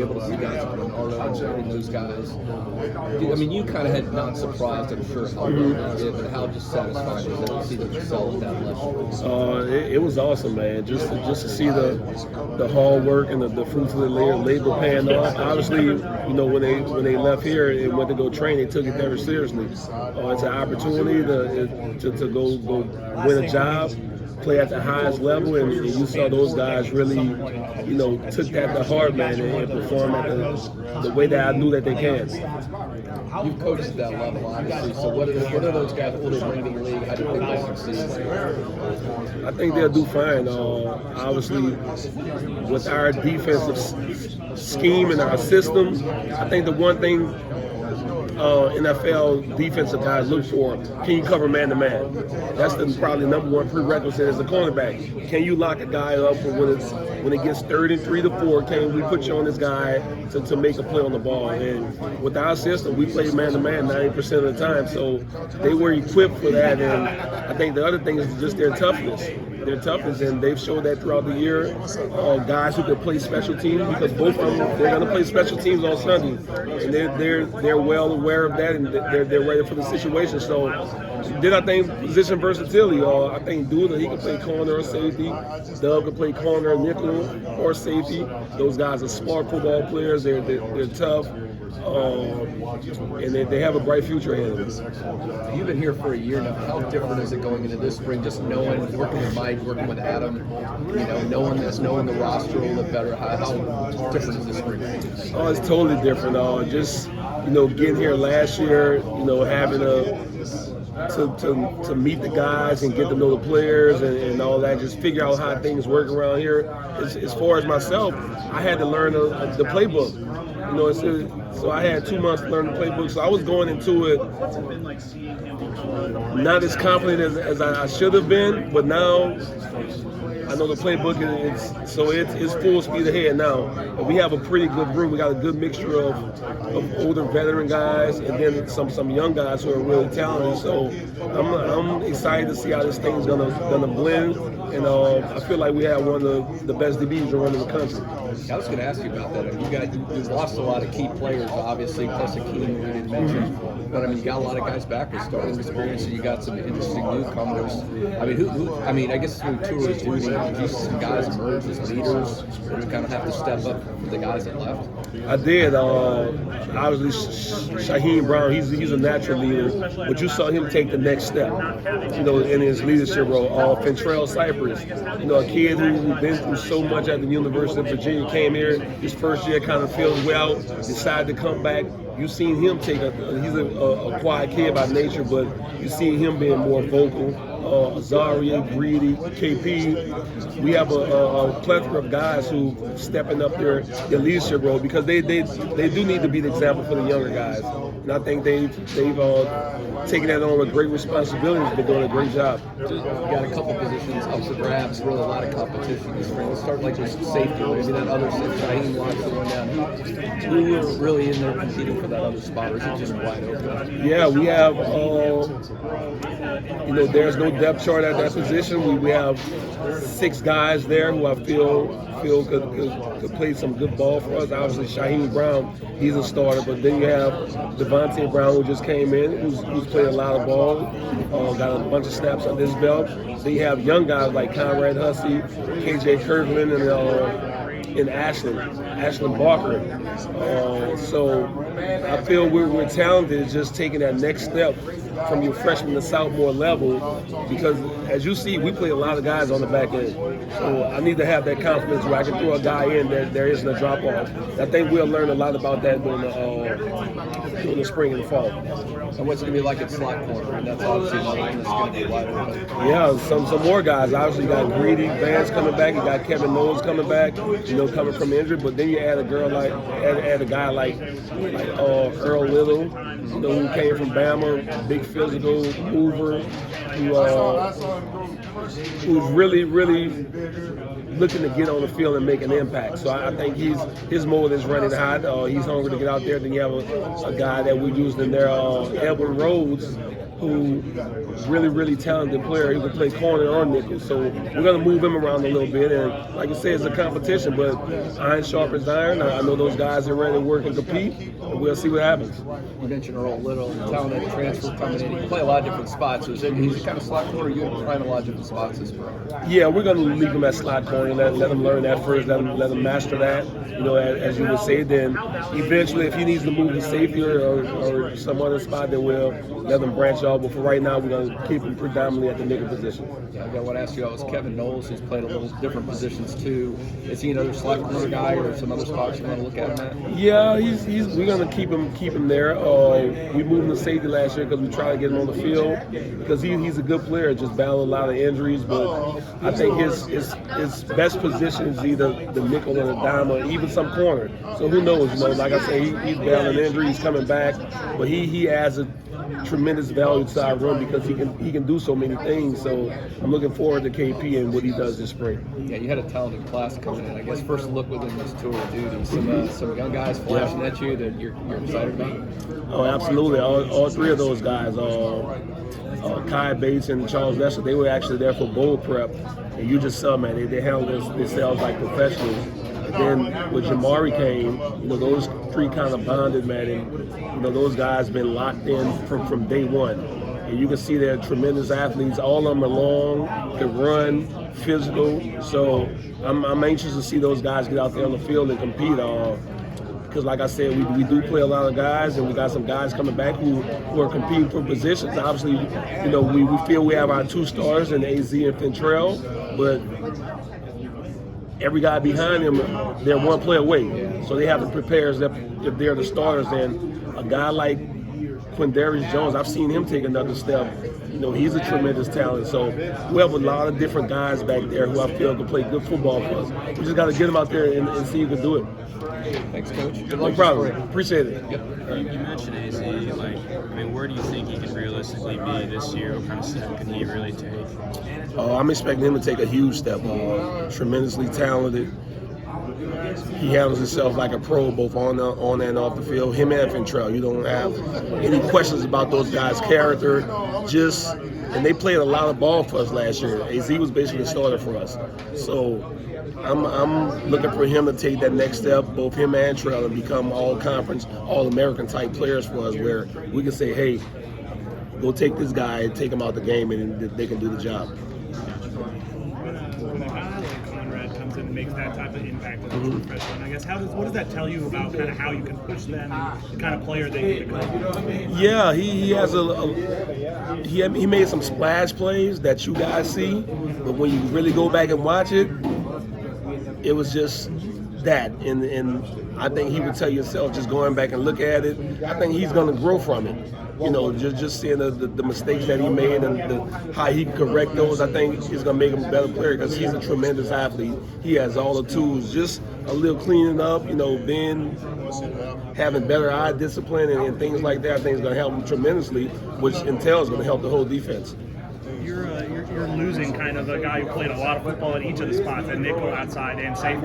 able to see guys like Bernardo and those guys. I mean, you kind of had not surprised, I'm sure, how well they did, but how just satisfying was it to see them excel at that level? It was awesome, man. Just to see the hard work and the fruits of the labor paying off. Obviously, you know, when they left here and went to go train, they took it very seriously. It's an opportunity to go win a job, play at the highest level, and you saw those guys really, you know, took that to heart, man, and perform at the way that I knew that they can. You've coached at that level, obviously. So what are those guys when they bring to the league? How do you think they'll succeed? I think they'll do fine. Obviously, with our defensive scheme and our system, I think the one thing NFL defensive guys look for, can you cover man-to-man? That's probably number one prerequisite as a cornerback. Can you lock a guy up when it gets 3rd and 3 to 4? Can we put you on this guy to make a play on the ball? And with our system, we play man-to-man 90% of the time, so they were equipped for that. And I think the other thing is just their toughness. And they've showed that throughout the year. Guys who can play special teams, because both of them, they're going to play special teams on Sunday, and they're well aware of that, and they're ready for the situation. So then I think position versatility. I think Duda, he can play corner or safety. Doug can play corner, nickel, or safety. Those guys are smart football players. They're tough. And they have a bright future ahead of them. You've been here for a year now. How different is it going into this spring, just knowing, working with Mike, working with Adam, you know, knowing the roster a little bit better? How different is this spring? Oh, it's totally different. Just, you know, getting here last year, you know, having to meet the guys and get to know the players and all that, just figure out how things work around here. As far as myself, I had to learn the playbook. You know, so I had 2 months to learn the playbook. So I was going into it not as confident as I should have been, but now I know the playbook it's full speed ahead now. But we have a pretty good group. We got a good mixture of older veteran guys and then some young guys who are really talented. So I'm excited to see how this thing's gonna blend. And I feel like we have one of the best DBs around in the country. I was going to ask you about that. I mean, you lost a lot of key players, obviously, plus a key we didn't mention. But I mean, you got a lot of guys back with starting experience, and you got some interesting newcomers. I mean, I guess through tourist duty, did you see some guys emerge as leaders, or you kind of have to step up for the guys that left? I did. Obviously, Shaheem Brown, he's a natural leader, but you saw him take the next step, you know, in his leadership role. Fentrell Cypress, you know, a kid who's been through so much at the University of Virginia, came here, his first year kind of feels well, decided to come back. You've seen him he's a quiet kid by nature, but you see him being more vocal. Azareye'h, Greedy, KP. We have a plethora of guys who stepping up their leadership role because they do need to be the example for the younger guys. And I think they've taken that on with great responsibility. They've been doing a great job. You got a couple positions up for grabs, really a lot of competition this spring. Let's start like with safety. Maybe that other safety, Shaheem locks the one down. Who are really in there competing for that other spot, or is it just wide open? Yeah, we have, you know, there's no depth chart at that position. We have 6 guys there who I feel could play some good ball for us. Obviously, Shaheem Brown, he's a starter, but then you have Devontae Brown, who just came in, who's played a lot of ball, got a bunch of snaps on his belt. Then you have young guys like Conrad Hussey, KJ Kirkland, and Ashlyn Barker. So I feel we're talented. It's just taking that next step from your freshman to sophomore level, because as you see, we play a lot of guys on the back end. So I need to have that confidence where I can throw a guy in that there isn't a drop off. I think we'll learn a lot about that during the spring and the fall. So what's it going to be like at slot corner? And that's obviously the line that's going to be wide open. Yeah, some more guys. Obviously, you got Greedy Vance coming back. You got Kevin Knowles coming back. You know, coming from injury. But then you add a guy like Earl Little, you know, who came from Bama, big physical mover, who who's really, really looking to get on the field and make an impact. So I think his motor is running hot. He's hungry to get out there. Then you have a guy that we used in there, Edwin Rhodes, who really, really talented player. He can play corner or nickel. So we're going to move him around a little bit. And like you said, it's a competition, but iron sharpens iron. I know those guys are ready to work and compete, and we'll see what happens. You mentioned Earl Little, talented transfer coming in. He can play a lot of different spots. So he's a kind of slot corner. You're playing a lot of different spots this spring. Yeah, we're going to leave him at slot corner. Let him learn that first. Let him master that. You know, as you would say, then eventually, if he needs to move to safety or some other spot, then we'll let him branch off. But for right now, we're going to keep him predominantly at the nickel position. Yeah, I want to ask you about Kevin Knowles, who's played a little different positions too. Is he another slot corner guy, or some other spots you want to look at him at? Yeah, we're going to keep him there. We moved him to safety last year because we tried to get him on the field because he's a good player. Just battled a lot of injuries, but I think his best position is either the nickel or the dime, or even some corner. So who knows? You know, like I say, he's battling injuries, coming back, but he adds a tremendous value to our run because he can do so many things. So I'm looking forward to KP and what he does this spring. Yeah, you had a talented class coming in. I guess first look with him was tour of duty. Some young guys flashing at you that you're excited about. Oh, absolutely. All three of those guys, Kai Bates and Charles Lester, they were actually there for bowl prep, and you just saw, man, they handled themselves like professionals. And then when Jamari came, you know, those three kind of bonded, man, and you know, those guys been locked in from day one. And you can see they're tremendous athletes. All of them are long, can run, physical. So I'm anxious to see those guys get out there on the field and compete. Because like I said, we do play a lot of guys, and we got some guys coming back who are competing for positions. Obviously, you know, we feel we have our two stars in AZ and Fintrell, but every guy behind them, they're one play away. So they have to prepare if they're the starters. And a guy like Quindarius Jones, I've seen him take another step. You know, he's a tremendous talent. So we have a lot of different guys back there who I feel can play good football for us. We just got to get them out there and see who can do it. Thanks, Coach. Good No luck. problem. Appreciate it. Yep. You mentioned AZ. Where do you think he can realistically be this year? What kind of step can he really take? I'm expecting him to take a huge step. Tremendously talented. He handles himself like a pro, both on and off the field. Him and Fintrell. You don't have any questions about those guys' character. And they played a lot of ball for us last year. AZ was basically a starter for us. So I'm looking for him to take that next step, both him and Trell, and become all-conference, all-American type players for us, where we can say, hey, go take this guy, take him out the game, and they can do the job. When a guy like Conrad comes in and makes that type of impact on the freshman, I guess what does that tell you about kind of how you can push them and the kind of player they need to become? Yeah, he has he made some splash plays that you guys see, but when you really go back and watch it, it was just that. And I think he would tell you himself, just going back and look at it, I think he's going to grow from it. You know, just seeing the mistakes that he made and how he can correct those, I think is going to make him a better player because he's a tremendous athlete. He has all the tools. Just a little cleaning up, you know, having better eye discipline and things like that, I think is going to help him tremendously, which entails going to help the whole defense. You're losing kind of a guy who played a lot of football at each of the spots, at nickel, outside, and safety.